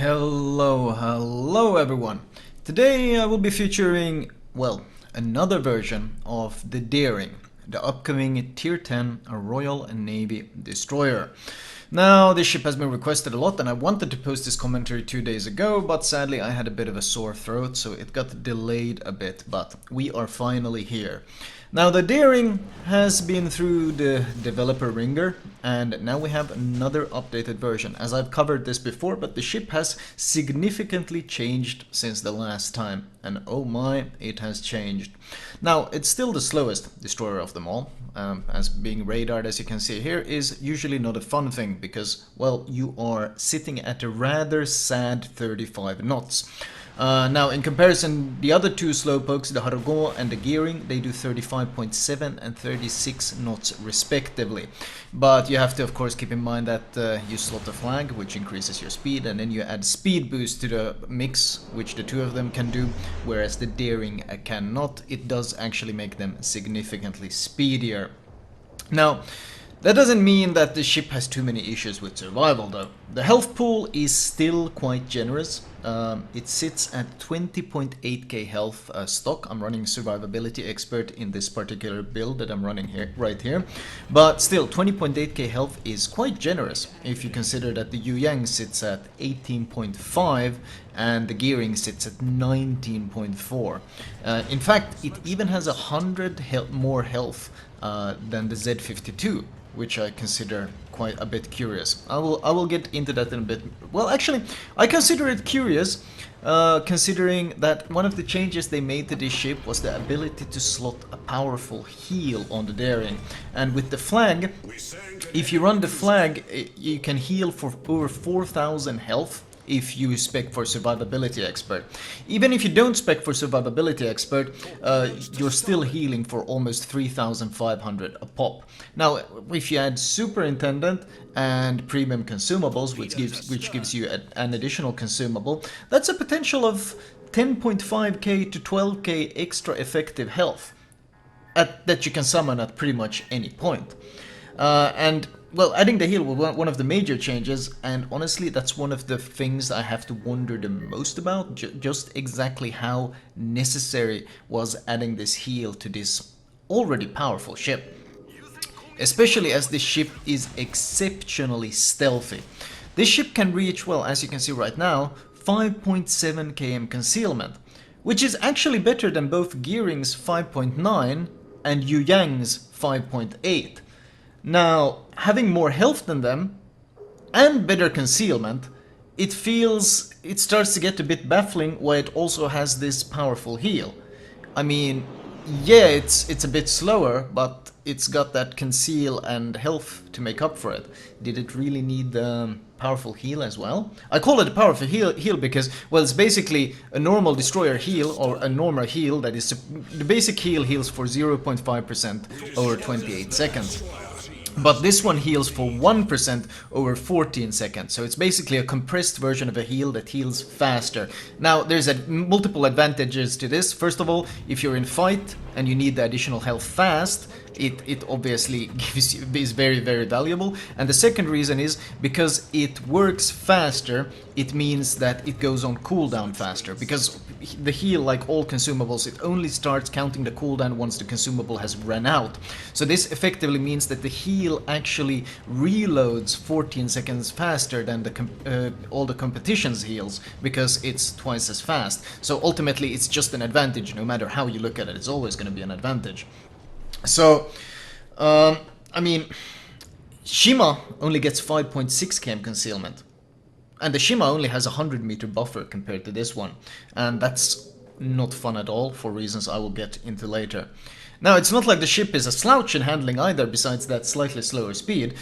Hello everyone. Today I will be featuring, well, another version of the Daring, the upcoming Tier 10 Royal Navy destroyer. Now, this ship has been requested a lot and I wanted to post this commentary 2 days ago, but sadly I had a bit of a sore throat, so it got delayed a bit, but we are finally here. Now, the Daring has been through the developer ringer, and now we have another updated version. As I've covered this before, but the ship has significantly changed since the last time, and oh my, it has changed. Now, it's still the slowest destroyer of them all, as being radared, as you can see here, is usually not a fun thing, because, well, you are sitting at a rather sad 35 knots. Now, in comparison, the other two slowpokes, the Hargon and the Gearing, they do 35.7 and 36 knots respectively. But you have to, of course, keep in mind that you slot the flag, which increases your speed, and then you add speed boost to the mix, which the two of them can do, whereas the Daring cannot. It does actually make them significantly speedier. Now, that doesn't mean that the ship has too many issues with survival, though. The health pool is still quite generous. It sits at 20.8k health stock. I'm running Survivability Expert in this particular build that I'm running here, right here. But still, 20.8k health is quite generous if you consider that the Yu Yang sits at 18.5 and the Gearing sits at 19.4. In fact, it even has 100 more health than the Z52, which I consider quite a bit curious. I will get into that in a bit. Well, actually, I consider it curious, considering that one of the changes they made to this ship was the ability to slot a powerful heal on the Daring. And with the flag, if you run the flag, you can heal for over 4,000 health if you spec for Survivability Expert. Even if you don't spec for Survivability Expert, you're still healing for almost 3,500 a pop. Now, if you add Superintendent and Premium Consumables, which gives you an additional consumable, that's a potential of 10.5k to 12k extra effective health that you can summon at pretty much any point. Well, adding the heal was one of the major changes, and honestly, that's one of the things I have to wonder the most about, just exactly how necessary was adding this heal to this already powerful ship. Especially as this ship is exceptionally stealthy. This ship can reach, well, as you can see right now, 5.7 km concealment, which is actually better than both Gearing's 5.9 and Yu Yang's 5.8. Now, having more health than them, and better concealment, it starts to get a bit baffling why it also has this powerful heal. I mean, yeah, it's a bit slower, but it's got that conceal and health to make up for it. Did it really need the powerful heal as well? I call it a powerful heal because, well, it's basically a normal destroyer heal, or a normal heal that is... The basic heal heals for 0.5% over 28 seconds. But this one heals for 1% over 14 seconds, so it's basically a compressed version of a heal that heals faster. Now, there's multiple advantages to this. First of all, if you're in fight and you need the additional health fast, it obviously is very, very valuable. And the second reason is because it works faster, it means that it goes on cooldown faster. Because the heal, like all consumables, it only starts counting the cooldown once the consumable has run out. So this effectively means that the heal actually reloads 14 seconds faster than all the competition's heals, because it's twice as fast. So ultimately it's just an advantage. No matter how you look at it, it's always going to be an advantage. So, I mean, Shima only gets 5.6 km concealment, and the Shima only has a 100-meter buffer compared to this one, and that's not fun at all for reasons I will get into later. Now, it's not like the ship is a slouch in handling either, besides that slightly slower speed.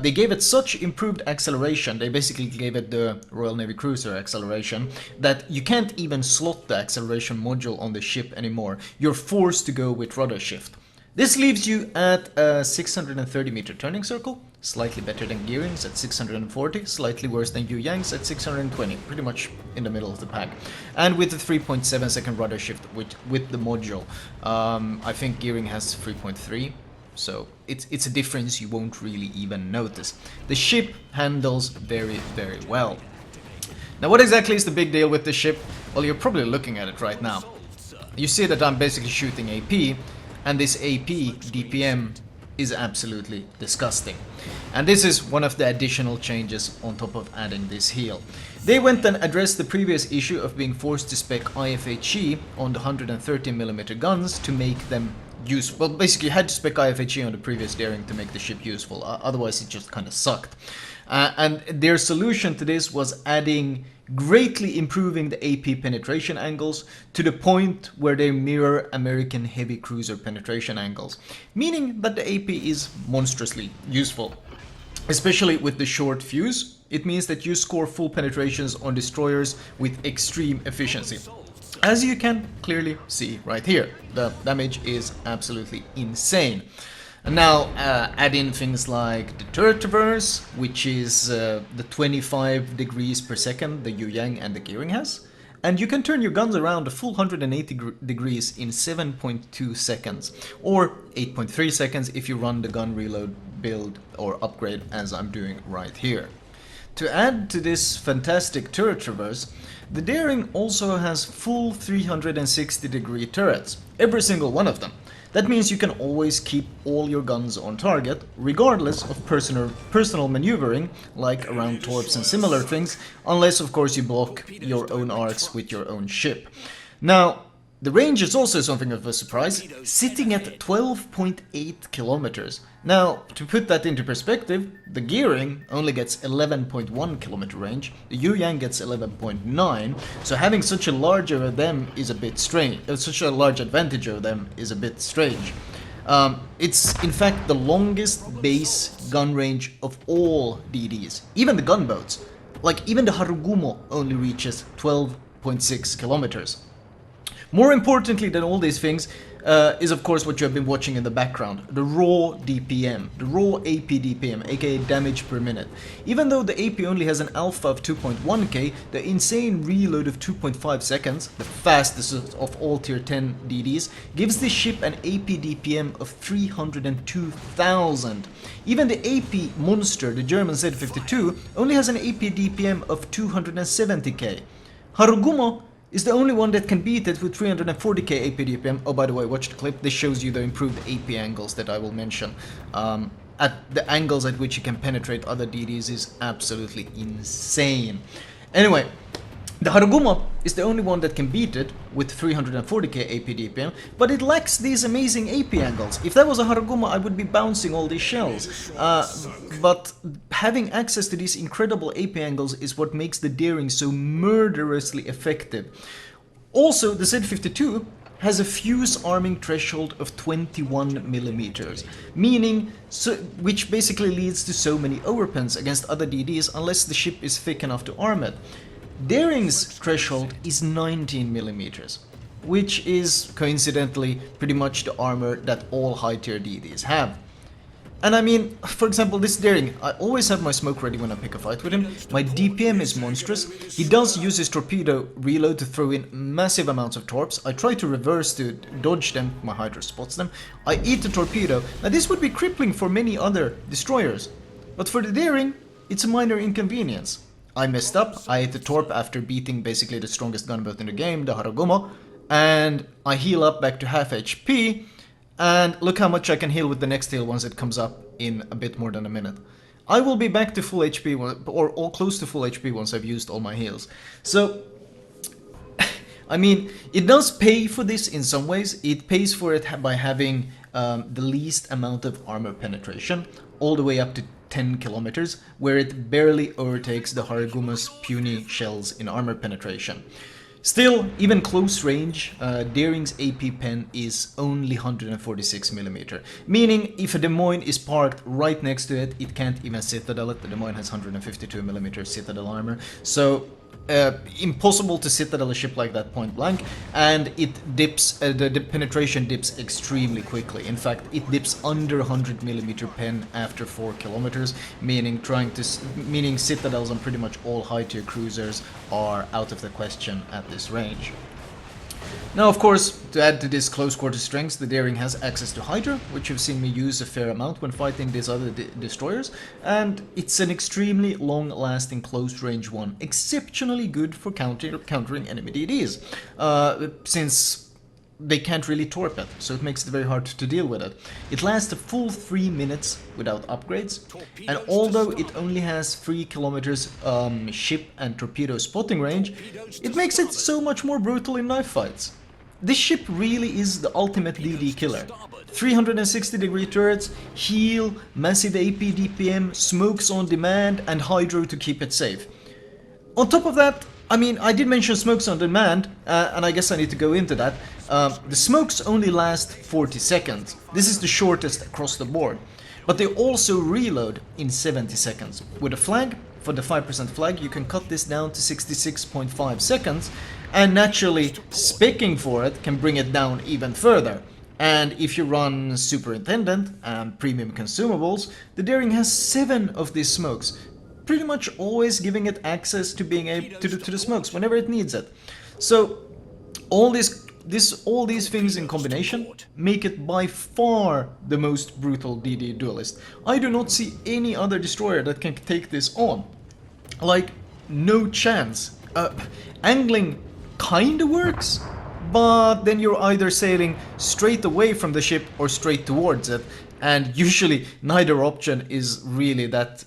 They gave it such improved acceleration, they basically gave it the Royal Navy Cruiser acceleration, that you can't even slot the acceleration module on the ship anymore. You're forced to go with rudder shift. This leaves you at a 630-meter turning circle, slightly better than Gearing's at 640, slightly worse than Yu Yang's at 620, pretty much in the middle of the pack. And with the 3.7-second rudder shift with the module, I think Gearing has 3.3, so it's a difference you won't really even notice. The ship handles very, very well. Now what exactly is the big deal with this ship? Well, you're probably looking at it right now. You see that I'm basically shooting AP, and this AP DPM is absolutely disgusting. And this is one of the additional changes on top of adding this heel. They went and addressed the previous issue of being forced to spec IFHE on the 130mm guns to make them useful. Well, basically you had to spec IFHE on the previous Daring to make the ship useful, otherwise it just kind of sucked. And their solution to this was greatly improving the AP penetration angles to the point where they mirror American heavy cruiser penetration angles, meaning that the AP is monstrously useful. Especially with the short fuse, it means that you score full penetrations on destroyers with extreme efficiency. As you can clearly see right here, the damage is absolutely insane. And now add in things like the turret traverse, which is the 25 degrees per second the Yu-Yang and the gearing has. And you can turn your guns around a full 180 degrees in 7.2 seconds, or 8.3 seconds if you run the gun reload, build or upgrade as I'm doing right here. To add to this fantastic turret traverse, the Daring also has full 360 degree turrets, every single one of them. That means you can always keep all your guns on target, regardless of personal maneuvering, like around torps and similar things, unless of course you block your own arcs with your own ship. Now, the range is also something of a surprise, sitting at 12.8 kilometers. Now, to put that into perspective, the Gearing only gets 11.1 kilometer range, the Yu-Yang gets 11.9, so having such a large over them is a bit strange. Such a large advantage over them is a bit strange. It's in fact the longest base gun range of all DDs, even the gunboats. Like even the Harugumo only reaches 12.6 kilometers. More importantly than all these things is of course what you have been watching in the background, the raw DPM, the raw AP DPM, aka damage per minute. Even though the AP only has an alpha of 2.1k, the insane reload of 2.5 seconds, the fastest of all tier 10 DDs, gives this ship an AP DPM of 302,000. Even the AP monster, the German Z52, only has an AP DPM of 270k. Harugumo is the only one that can beat it with 340k AP DPM. Oh, by the way, watch the clip. This shows you the improved AP angles that I will mention. At the angles at which you can penetrate other DDs is absolutely insane. Anyway, the Harugumo is the only one that can beat it with 340k AP DPM, but it lacks these amazing AP angles. If that was a Harugumo, I would be bouncing all these shells. But having access to these incredible AP angles is what makes the Daring so murderously effective. Also, the Z52 has a fuse arming threshold of 21mm, meaning which basically leads to so many overpens against other DDs unless the ship is thick enough to arm it. Daring's threshold is 19mm, which is coincidentally pretty much the armor that all high tier DDs have. And I mean, for example, this Daring, I always have my smoke ready when I pick a fight with him. My DPM is monstrous. He does use his torpedo reload to throw in massive amounts of torps. I try to reverse to dodge them, my Hydra spots them. I eat the torpedo. Now this would be crippling for many other destroyers, but for the Daring, it's a minor inconvenience. I messed up, I ate the torp after beating basically the strongest gunboat in the game, the Harugumo, and I heal up back to half HP, and look how much I can heal with the next heal once it comes up in a bit more than a minute. I will be back to full HP, or all close to full HP once I've used all my heals. So, I mean, it does pay for this in some ways. It pays for it by having the least amount of armor penetration, all the way up to 10 kilometers, where it barely overtakes the Harugumo's puny shells in armor penetration. Still, even close range, Daring's AP pen is only 146mm, meaning if a Des Moines is parked right next to it, it can't even citadel it. The Des Moines has 152mm citadel armor, so impossible to citadel a ship like that point blank, and it dips, the penetration dips extremely quickly. In fact, it dips under 100mm pen after 4 kilometers, meaning citadels on pretty much all high tier cruisers are out of the question at this range. Now, of course, to add to this close quarter strength, the Daring has access to Hydra, which you've seen me use a fair amount when fighting these other destroyers, and it's an extremely long-lasting close-range one, exceptionally good for countering enemy DDs, since they can't really torpedo, so it makes it very hard to deal with it. It lasts a full 3 minutes without upgrades, and although it only has 3 kilometers ship and torpedo spotting range, it makes it so much more brutal in knife fights. This ship really is the ultimate DD killer. 360-degree turrets, heal, massive AP DPM, smokes on demand, and hydro to keep it safe. On top of that, I mean, I did mention smokes on demand, and I guess I need to go into that. The smokes only last 40 seconds. This is the shortest across the board. But they also reload in 70 seconds. With a flag, for the 5% flag, you can cut this down to 66.5 seconds, and naturally, specking for it can bring it down even further. And if you run Superintendent and Premium Consumables, the Daring has 7 of these smokes, pretty much always giving it access to being able to the smokes whenever it needs it. So all these things in combination make it by far the most brutal DD duelist. I do not see any other destroyer that can take this on. Like, no chance. Angling kinda works, but then you're either sailing straight away from the ship or straight towards it, and usually neither option is really that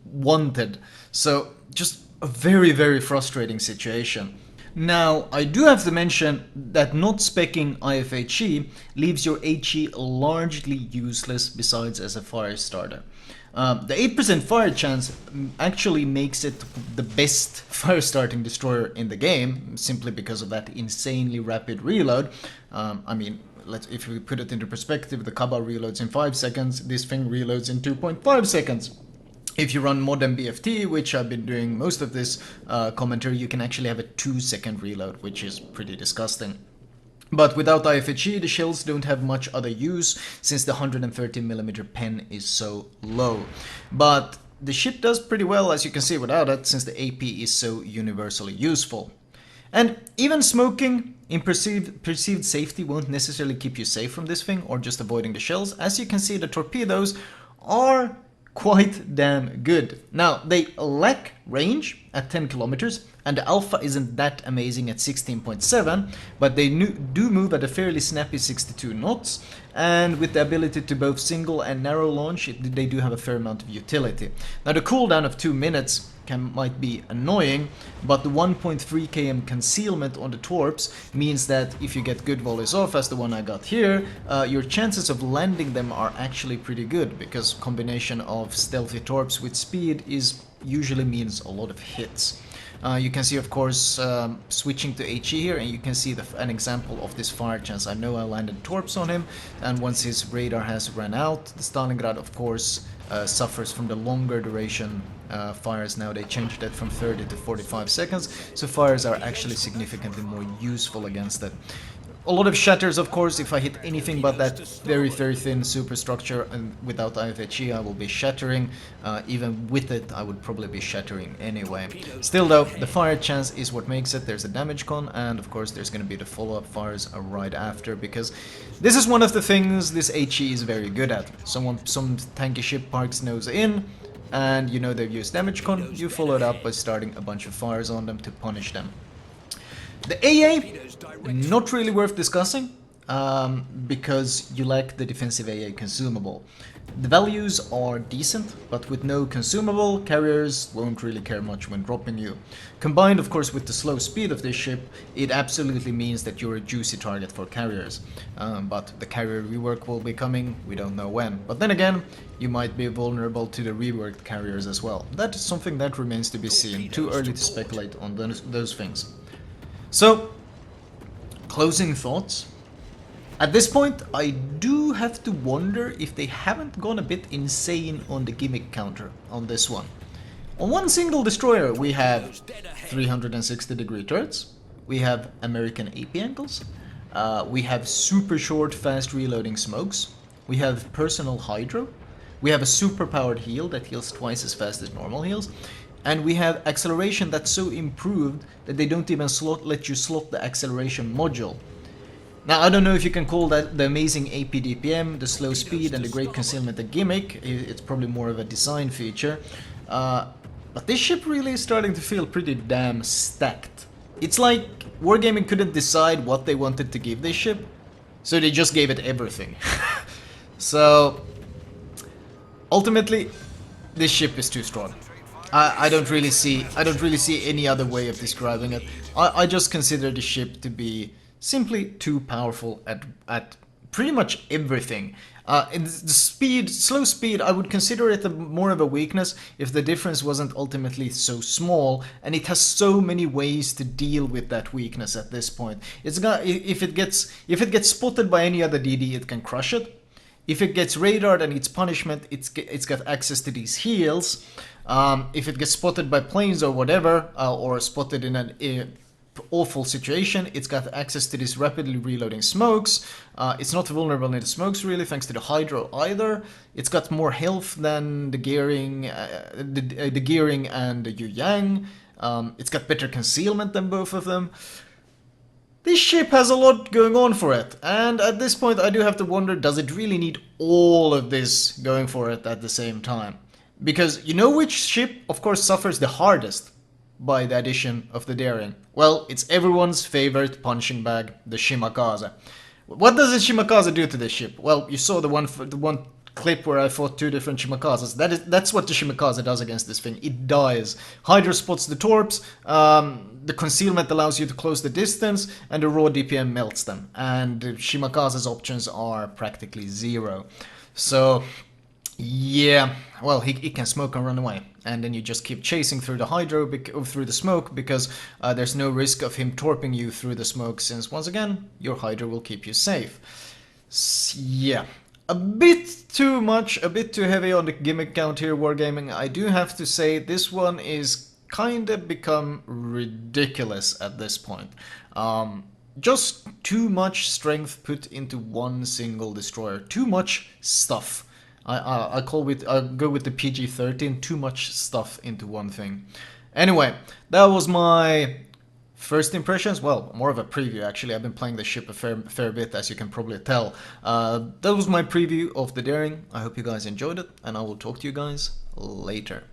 wanted. So just a very, very frustrating situation. Now, I do have to mention that not specking IFHE leaves your HE largely useless besides as a fire starter. The 8% fire chance actually makes it the best fire starting destroyer in the game, simply because of that insanely rapid reload. I mean, if we put it into perspective, the Kaba reloads in 5 seconds, this thing reloads in 2.5 seconds. If you run modern BFT, which I've been doing most of this commentary, you can actually have a 2-second reload, which is pretty disgusting. But without IFHE, the shells don't have much other use, since the 130mm pen is so low. But the ship does pretty well, as you can see, without it, since the AP is so universally useful. And even smoking in perceived safety won't necessarily keep you safe from this thing, or just avoiding the shells. As you can see, the torpedoes are quite damn good. Now, they lack range at 10 kilometers, and the alpha isn't that amazing at 16.7, but they do move at a fairly snappy 62 knots, and with the ability to both single and narrow launch, they do have a fair amount of utility. Now, the cooldown of 2 minutes might be annoying, but the 1.3 km concealment on the torps means that if you get good volleys off, as the one I got here, your chances of landing them are actually pretty good, because combination of stealthy torps with speed usually means a lot of hits. You can see, of course, switching to HE here, and you can see an example of this fire chance. I know I landed torps on him, and once his radar has ran out, the Stalingrad, of course, suffers from the longer duration fires. Now they changed that from 30 to 45 seconds, so fires are actually significantly more useful against it. A lot of shatters, of course. If I hit anything but that very, very thin superstructure, and without IFHE I will be shattering. Even with it, I would probably be shattering anyway. Still though, the fire chance is what makes it. There's a damage con, and of course there's going to be the follow-up fires right after, because this is one of the things this HE is very good at. Some tanky ship parks nose in, and you know they've used damage con, you follow it up by starting a bunch of fires on them to punish them. The AA, not really worth discussing, because you lack the defensive AA consumable. The values are decent, but with no consumable, carriers won't really care much when dropping you. Combined, of course, with the slow speed of this ship, it absolutely means that you're a juicy target for carriers. But the carrier rework will be coming, we don't know when. But then again, you might be vulnerable to the reworked carriers as well. That is something that remains to be seen. Too early to speculate on those things. So, closing thoughts. At this point, I do have to wonder if they haven't gone a bit insane on the gimmick counter on this one. On one single destroyer, we have 360-degree turrets, we have American AP angles, we have super short, fast reloading smokes, we have personal hydro, we have a super powered heal that heals twice as fast as normal heals, and we have acceleration that's so improved that they don't even let you slot the acceleration module. Now, I don't know if you can call that the amazing APDPM, the slow speed, and the great concealment a gimmick. It's probably more of a design feature. But this ship really is starting to feel pretty damn stacked. It's like Wargaming couldn't decide what they wanted to give this ship, so they just gave it everything. So, ultimately, this ship is too strong. I don't really see any other way of describing it. I just consider the ship to be simply too powerful at pretty much everything. In the slow speed, I would consider it more of a weakness if the difference wasn't ultimately so small, and it has so many ways to deal with that weakness at this point. If it gets spotted by any other DD, it can crush it. If it gets radared and its punishment, it's got access to these heals. If it gets spotted by planes or whatever, or spotted in an awful situation, it's got access to these rapidly reloading smokes. It's not vulnerable in the smokes really, thanks to the hydro either. It's got more health than the gearing, the gearing and the Yu Yang. It's got better concealment than both of them. This ship has a lot going on for it, and at this point I do have to wonder, does it really need all of this going for it at the same time? Because you know which ship, of course, suffers the hardest by the addition of the daring? Well, it's everyone's favorite punching bag, the Shimakaze. What does the Shimakaze do to this ship? Well, you saw the one clip where I fought two different Shimakazes. That's what the Shimakaze does against this thing. It dies. Hydra spots the torps, the concealment allows you to close the distance, and the raw DPM melts them. And Shimakaze's options are practically zero. So, yeah, well, he can smoke and run away. And then you just keep chasing through the hydro, through the smoke, because there's no risk of him torping you through the smoke, since once again, your hydro will keep you safe. Yeah. A bit too much, a bit too heavy on the gimmick count here, Wargaming. I do have to say, this one is kinda become ridiculous at this point. Just too much strength put into one single destroyer. Too much stuff. I go with the PG-13, too much stuff into one thing. Anyway, that was my first impressions. Well, more of a preview actually. I've been playing the ship a fair bit, as you can probably tell. That was my preview of the daring. I hope you guys enjoyed it, and I will talk to you guys later.